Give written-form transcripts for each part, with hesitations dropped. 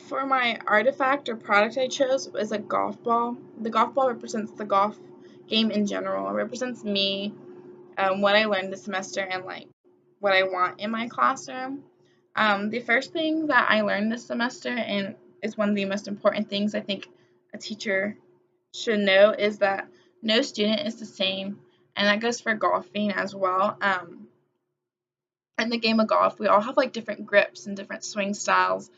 For my artifact or product I chose is a golf ball. The golf ball represents the golf game in general. It represents me, what I learned this semester, and like what I want in my classroom. The first thing that I learned this semester, and is one of the most important things I think a teacher should know, is that no student is the same, and that goes for golfing as well. In the game of golf, we all have like different grips and different swing styles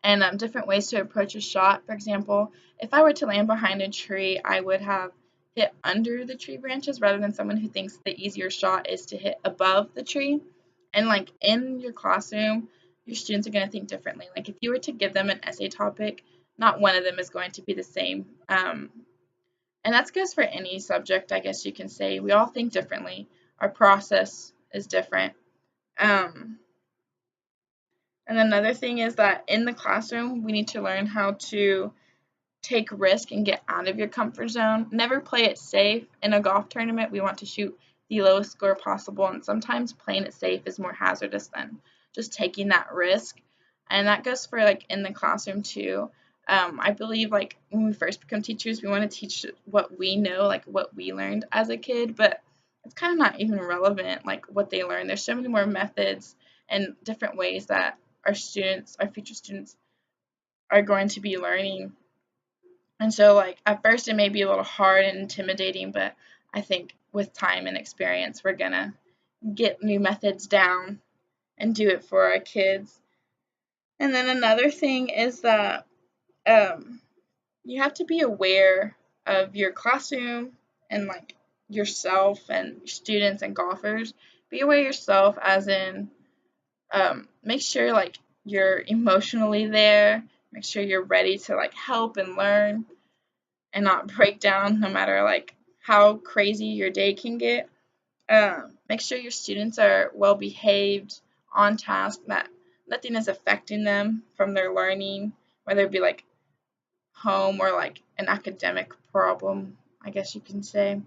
and different ways to approach a shot. For example, if I were to land behind a tree, I would have hit under the tree branches rather than someone who thinks the easier shot is to hit above the tree. And like in your classroom, your students are going to think differently. Like if you were to give them an essay topic, not one of them is going to be the same. And that goes for any subject, I guess you can say. We all think differently. Our process is different. Um, and another thing is that in the classroom, we need to learn how to take risk and get out of your comfort zone. Never play it safe. In a golf tournament, we want to shoot the lowest score possible, and sometimes playing it safe is more hazardous than just taking that risk. And that goes for like in the classroom too. I believe like when we first become teachers, we want to teach what we know, like what we learned as a kid, but it's kind of not even relevant, like what they learned. There's so many more methods and different ways that our students, our future students, are going to be learning. And so, like, at first it may be a little hard and intimidating, but I think with time and experience, we're gonna get new methods down and do it for our kids. And then another thing is that you have to be aware of your classroom and like yourself and students and golfers. Be aware yourself, as in make sure like you're emotionally there. Make sure you're ready to like help and learn and not break down no matter like how crazy your day can get. Make sure your students are well behaved, on task, that nothing is affecting them from their learning, whether it be like home or like an academic problem, I guess you can say.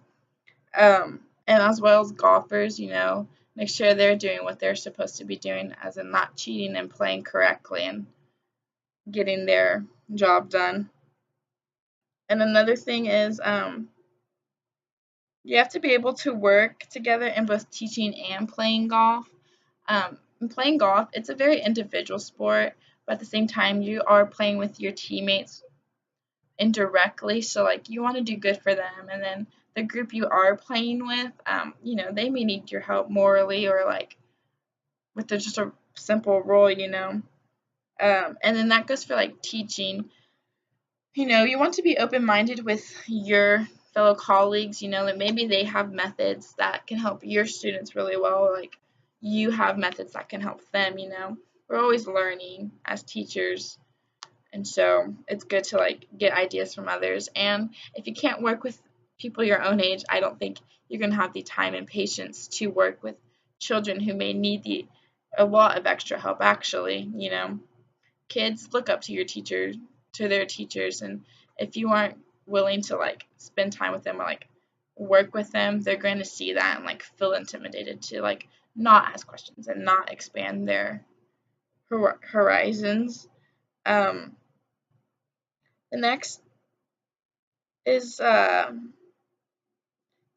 And as well as golfers, make sure they're doing what they're supposed to be doing, as in not cheating and playing correctly and getting their job done. And another thing is you have to be able to work together in both teaching and playing golf. In playing golf, it's a very individual sport, but at the same time, you are playing with your teammates indirectly. So, like, you want to do good for them, and then the group you are playing with, they may need your help morally or like with just a simple rule. And then that goes for like teaching. You want to be open-minded with your fellow colleagues, that maybe they have methods that can help your students really well, like you have methods that can help them. We're always learning as teachers, and so it's good to like get ideas from others. And if you can't work with people your own age, I don't think you're going to have the time and patience to work with children who may need a lot of extra help, actually. Kids look up to their teachers, and if you aren't willing to like spend time with them or like work with them, they're going to see that and like feel intimidated to like not ask questions and not expand their horizons. um the next is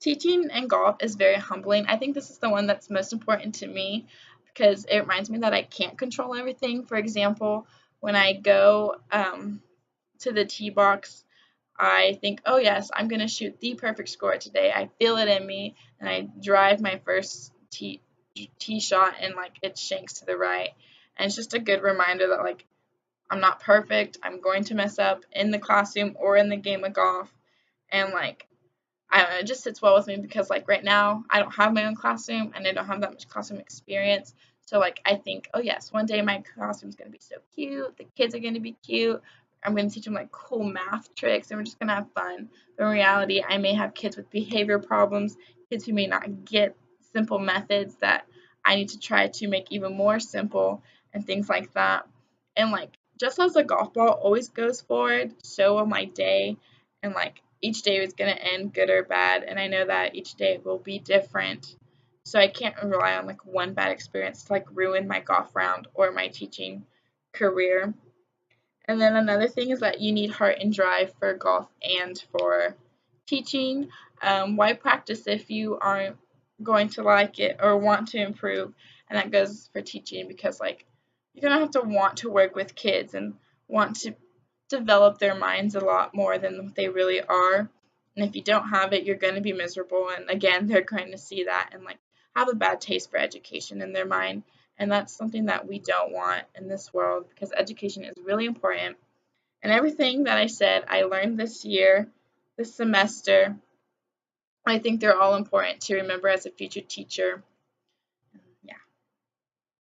teaching and golf is very humbling. I think this is the one that's most important to me because it reminds me that I can't control everything. For example, when I go to the tee box, I think, oh yes, I'm going to shoot the perfect score today. I feel it in me, and I drive my first tee shot, and like it shanks to the right. And it's just a good reminder that like I'm not perfect. I'm going to mess up in the classroom or in the game of golf, and like I don't know, it just sits well with me because like right now I don't have my own classroom and I don't have that much classroom experience. So like I think, oh yes, one day my classroom's gonna be so cute, the kids are gonna be cute, I'm gonna teach them like cool math tricks and we're just gonna have fun. But in reality, I may have kids with behavior problems, kids who may not get simple methods that I need to try to make even more simple and things like that. And like just as the golf ball always goes forward, so will my day, and like each day is going to end good or bad, and I know that each day will be different, so I can't rely on like one bad experience to like ruin my golf round or my teaching career. And then another thing is that you need heart and drive for golf and for teaching. Why practice if you aren't going to like it or want to improve? And that goes for teaching because, like, you're going to have to want to work with kids and want to develop their minds a lot more than they really are. And if you don't have it, you're going to be miserable. And again, they're going to see that and, like, have a bad taste for education in their mind. And that's something that we don't want in this world because education is really important. And everything that I said, I learned this year, this semester. I think they're all important to remember as a future teacher.